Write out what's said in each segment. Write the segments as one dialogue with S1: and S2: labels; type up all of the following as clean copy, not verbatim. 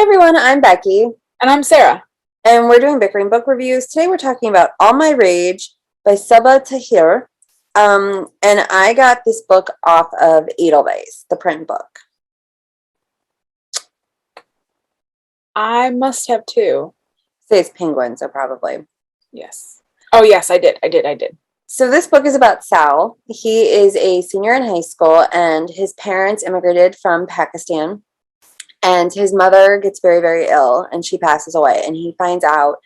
S1: Hey everyone, I'm Becky,
S2: And I'm Sarah.
S1: and we're doing Bickering Book Reviews. Today we're talking about All My Rage by Sabaa Tahir. And I got this book off of Edelweiss, the print book.
S2: I must have too.
S1: Say it's penguin, so probably.
S2: Yes. Oh, yes, I did.
S1: So this book is about Sal. He is a senior in high school, and his parents immigrated from Pakistan. And his mother gets very, very ill, and she passes away. And he finds out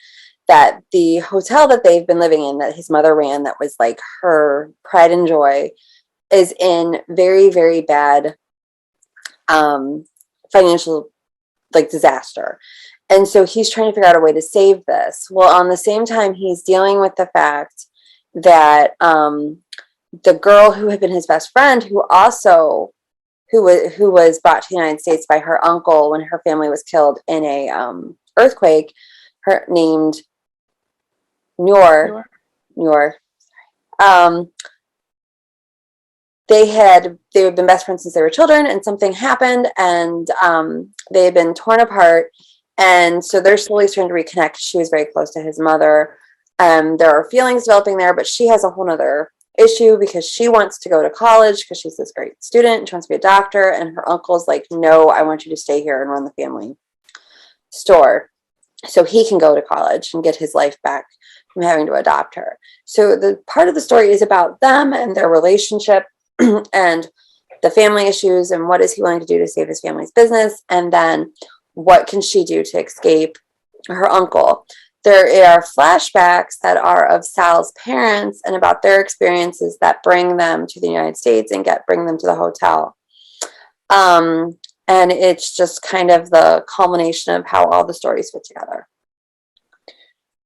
S1: that the hotel that they've been living in, that his mother ran, that was like her pride and joy, is in very, very bad financial disaster. And so he's trying to figure out a way to save this. Well, on the same time, he's dealing with the fact that the girl who had been his best friend, who was brought to the United States by her uncle when her family was killed in a earthquake, her named Noor. Um, they had been best friends since they were children, and something happened, and they had been torn apart, and so they're slowly starting to reconnect. She was very close to his mother. There are feelings developing there, but she has a whole other issue because she wants to go to college because she's this great student. She wants to be a doctor, and her uncle's like, no, I want you to stay here and run the family store so he can go to college and get his life back from having to adopt her. So the part of the story is about them and their relationship and the family issues and what is he willing to do to save his family's business, and then what can she do to escape her uncle. There are flashbacks that are of Sal's parents and about their experiences that bring them to the United States and bring them to the hotel. And it's just kind of the culmination of how all the stories fit together.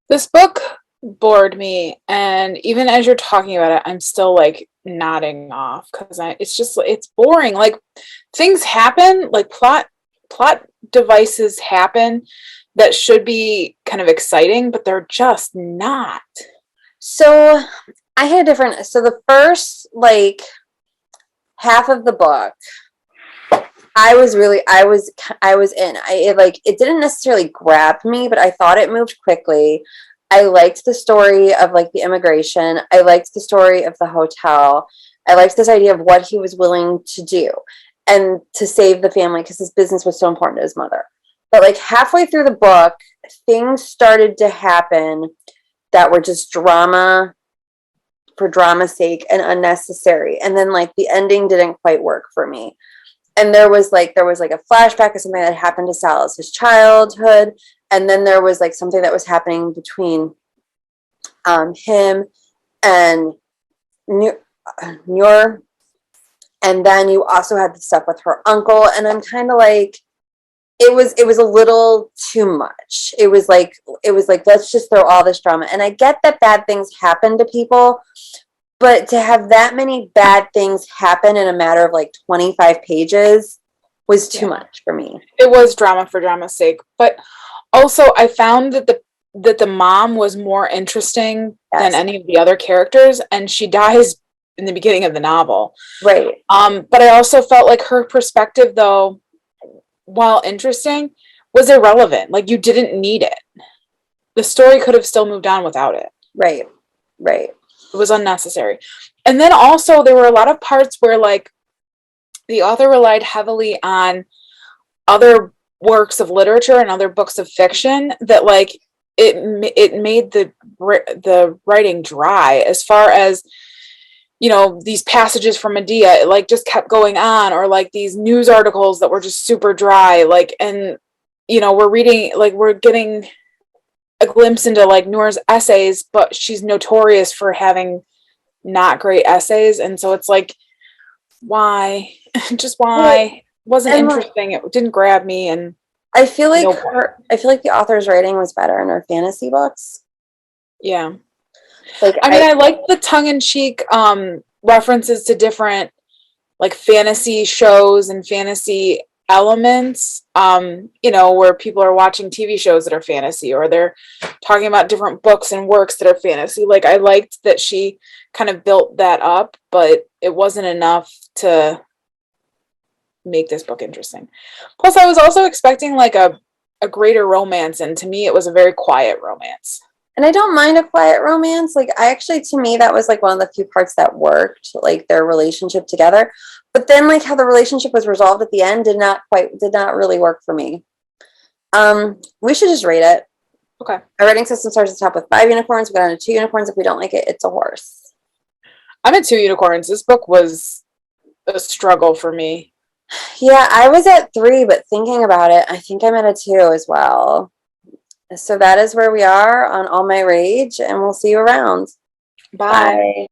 S2: This book bored me, and even as you're talking about it, I'm still like nodding off because it's boring. Like things happen, like plot devices happen that should be kind of exciting, but they're just not.
S1: So I had so the first half of the book, I was in. It didn't necessarily grab me, but I thought it moved quickly. I liked the story of the immigration. I liked the story of the hotel. I liked this idea of what he was willing to do and to save the family because his business was so important to his mother. But halfway through the book, things started to happen that were just drama for drama's sake and unnecessary. And then the ending didn't quite work for me. And there was a flashback of something that happened to Sal as his childhood, and then there was something that was happening between him and Noor, and then you also had the stuff with her uncle, and I'm kind of it was a little too much. It was like let's just throw all this drama. And I get that bad things happen to people, but to have that many bad things happen in a matter of 25 pages was too much for me.
S2: It was drama for drama's sake, but also I found that the mom was more interesting than any of the other characters, and she dies in the beginning of the novel.
S1: Right.
S2: But I also felt like her perspective, though, while interesting, was irrelevant. You didn't need it. The story could have still moved on without it.
S1: Right.
S2: It was unnecessary. And then also there were a lot of parts where the author relied heavily on other works of literature and other books of fiction that it made the writing dry, as far as these passages from Medea, it just kept going on, or these news articles that were just super dry, and we're reading, we're getting a glimpse into Noor's essays, but she's notorious for having not great essays, and so it's why? Just why? Wasn't interesting. It didn't grab me, and
S1: I feel like the author's writing was better in her fantasy books.
S2: Yeah. I like the tongue-in-cheek references to different fantasy shows and fantasy elements, where people are watching TV shows that are fantasy, or they're talking about different books and works that are fantasy. I liked that she kind of built that up, but it wasn't enough to make this book interesting. Plus, I was also expecting a greater romance, and to me it was a very quiet romance.
S1: And I don't mind a quiet romance. Like, I actually, to me, that was like one of the few parts that worked, like their relationship together. But then, like, how the relationship was resolved at the end did not really work for me. We should just rate it.
S2: Okay.
S1: Our rating system starts at the top with 5 unicorns. We got down to 2 unicorns. If we don't like it, it's a horse.
S2: I'm at 2 unicorns. This book was a struggle for me.
S1: Yeah, I was at 3, but thinking about it, I think I'm at a 2 as well. So that is where we are on All My Rage, and we'll see you around.
S2: Bye.
S1: Bye.